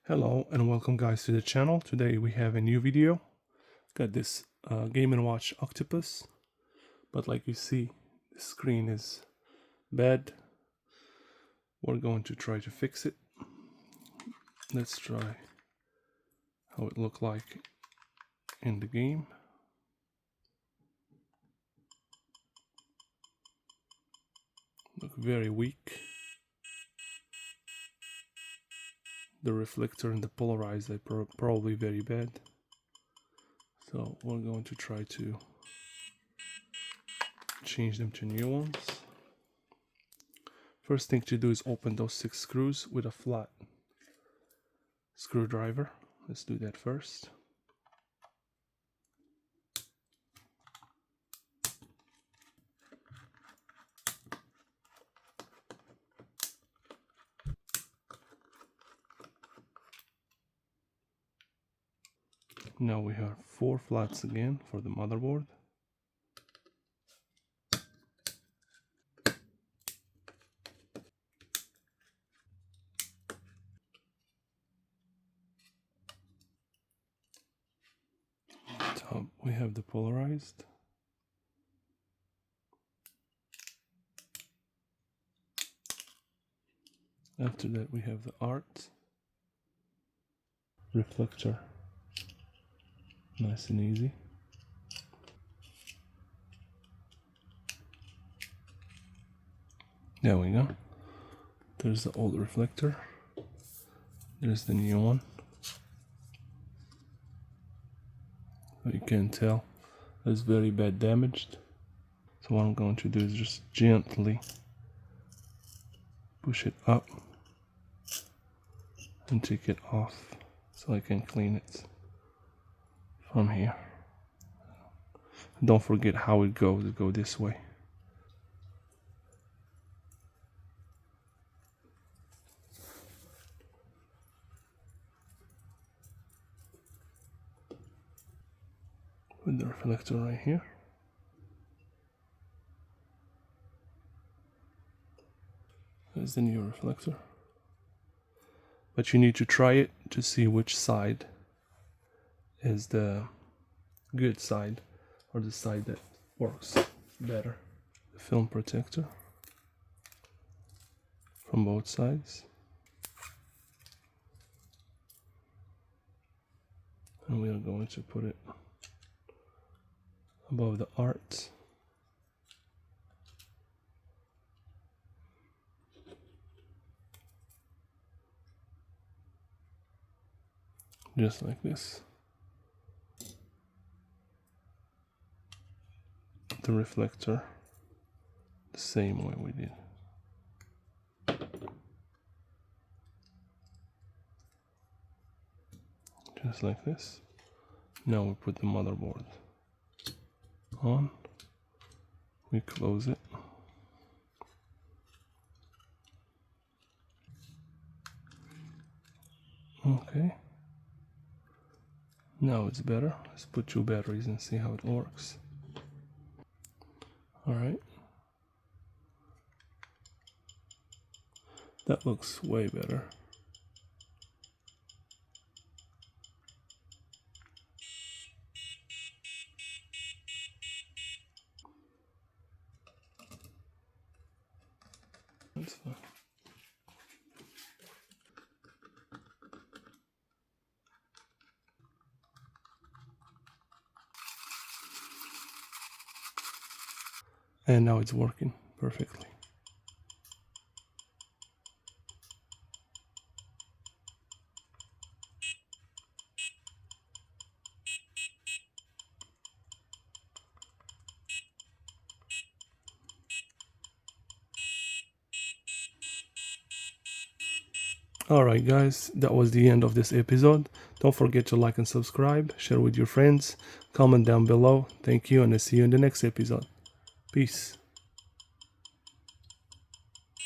Hello and welcome guys to the channel. Today we have a new video. Got this Game & Watch Octopus, but like you see the screen is bad. We're going to try to fix it. Let's try how it looked like in the game. Look very weak. The reflector and the polarizer are probably very bad. So we're going to try to change them to new ones. First thing to do is open those 6 screws with a flat screwdriver. Let's do that first. Now we have 4 flats again for the motherboard. Top we have the polarized. After that we have the art reflector. Nice and easy. There we go. There's the old reflector. There's the new one. You can tell it's very bad damaged. So what I'm going to do is just gently push it up and take it off so I can clean it from here. Don't forget how it goes. It goes this way. Put the reflector right here. There's the new reflector. But you need to try it to see which side is the good side or the side that works better. The film protector from both sides. And we are going to put it above the art. Just like this. The reflector the same way we did. Just like this. Now we put the motherboard on. We close it. Okay. Now it's better. Let's put 2 batteries and see how it works. Alright. That looks way better. That's fine. And now it's working perfectly. Alright guys, that was the end of this episode. Don't forget to like and subscribe, share with your friends, comment down below. Thank you, and I'll see you in the next episode. Peace.